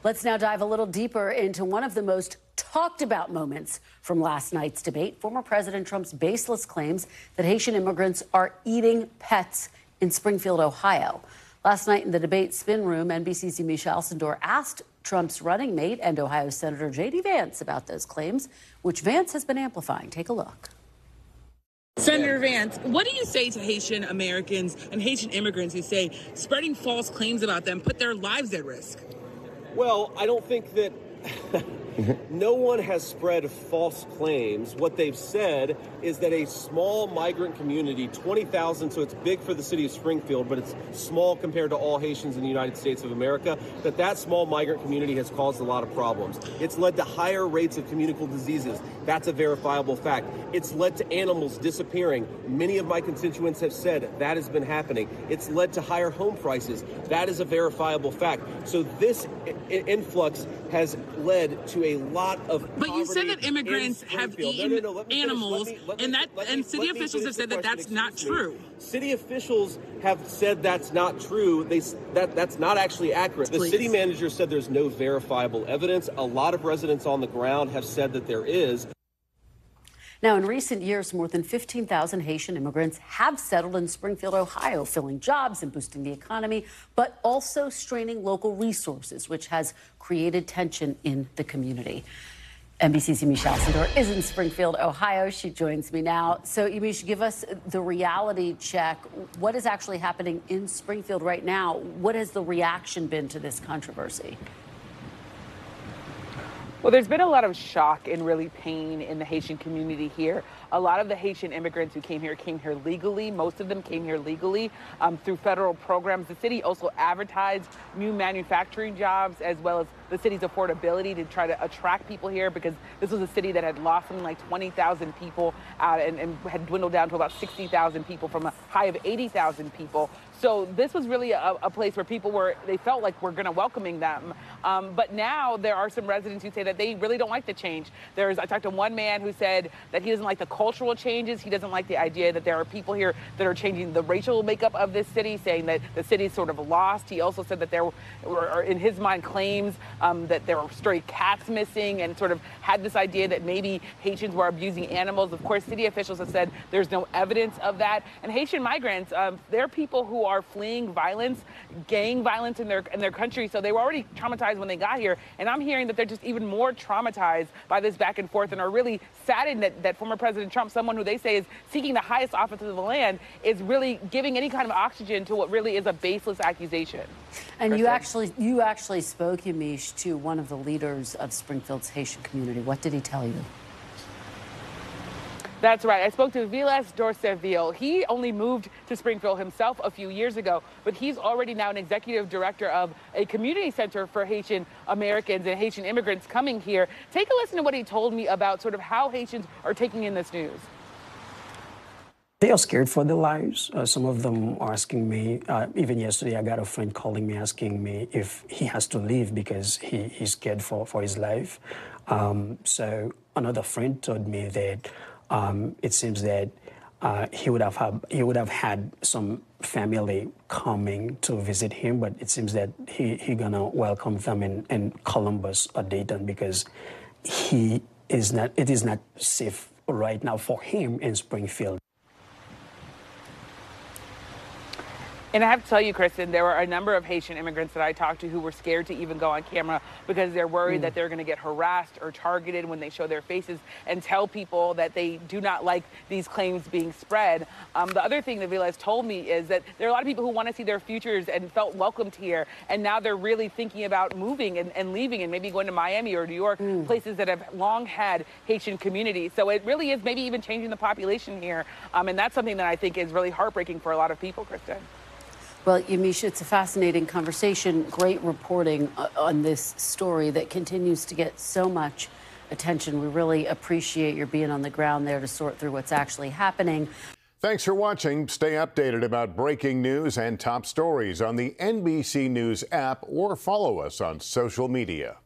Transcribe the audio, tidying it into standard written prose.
Let's now dive a little deeper into one of the most talked about moments from last night's debate. Former President Trump's baseless claims that Haitian immigrants are eating pets in Springfield, Ohio. Last night in the debate spin room, NBC's Yamiche Alcindor asked Trump's running mate and Ohio Senator J.D. Vance about those claims, which Vance has been amplifying. Take a look. Senator Vance, what do you say to Haitian Americans and Haitian immigrants who say spreading false claims about them put their lives at risk? Well, I don't think that no one has spread false claims. What they've said is that a small migrant community, 20,000, so it's big for the city of Springfield, but it's small compared to all Haitians in the United States of America, that small migrant community has caused a lot of problems. It's led to higher rates of communicable diseases. That's a verifiable fact. It's led to animals disappearing. Many of my constituents have said that has been happening. It's led to higher home prices. That is a verifiable fact. So this influx has led to a lot of But you said that immigrants have eaten animals, and city officials have said that that's not true. City officials have said that's not true. That's not actually accurate. The city manager said there's no verifiable evidence. A lot of residents on the ground have said that there is. Now, in recent years, more than 15,000 Haitian immigrants have settled in Springfield, Ohio, filling jobs and boosting the economy, but also straining local resources, which has created tension in the community. NBC's Yamiche Alcindor is in Springfield, Ohio. She joins me now. So, Yamiche, give us the reality check. What is actually happening in Springfield right now? What has the reaction been to this controversy? Well, there's been a lot of shock and really pain in the Haitian community here. A lot of the Haitian immigrants who came here legally. Most of them came here legally through federal programs. The city also advertised new manufacturing jobs as well as the city's affordability to try to attract people here, because this was a city that had lost something like 20,000 people out and had dwindled down to about 60,000 people from a high of 80,000 people. So this was really a place where they felt like we're going to welcoming them. But now there are some residents who say that they really don't like the change. I talked to one man who said that he doesn't like the cultural changes. He doesn't like the idea that there are people here that are changing the racial makeup of this city, saying that the city's sort of lost. He also said that there were, in his mind, claims that there were stray cats missing, and sort of had this idea that maybe Haitians were abusing animals. Of course, city officials have said there's no evidence of that. And Haitian migrants, they're people who are fleeing violence, gang violence in their country. So they were already traumatized when they got here. And I'm hearing that they're just even more traumatized by this back and forth, and are really saddened that former President Trump, someone who they say is seeking the highest office of the land, is really giving any kind of oxygen to what really is a baseless accusation. And you actually spoke, Yamiche, to one of the leaders of Springfield's Haitian community. What did he tell you? That's right. I spoke to Vilas Dorceville. He only moved to Springfield himself a few years ago, but he's already now an executive director of a community center for Haitian Americans and Haitian immigrants coming here. Take a listen to what he told me about sort of how Haitians are taking in this news. They are scared for their lives. Some of them are asking me, even yesterday I got a friend calling me asking me if he has to leave because he's scared for his life. So another friend told me that it seems that he would have had some family coming to visit him, but it seems that he gonna welcome them in Columbus or Dayton, because it is not safe right now for him in Springfield. And I have to tell you, Kristen, there were a number of Haitian immigrants that I talked to who were scared to even go on camera because they're worried that they're going to get harassed or targeted when they show their faces and tell people that they do not like these claims being spread. The other thing that Vilas told me is that there are a lot of people who want to see their futures and felt welcomed here, and now they're really thinking about moving and leaving and maybe going to Miami or New York, places that have long had Haitian communities. So it really is maybe even changing the population here, and that's something that I think is really heartbreaking for a lot of people, Kristen. Well, Yamiche, it's a fascinating conversation. Great reporting on this story that continues to get so much attention. We really appreciate your being on the ground there to sort through what's actually happening. Thanks for watching. Stay updated about breaking news and top stories on the NBC News app, or follow us on social media.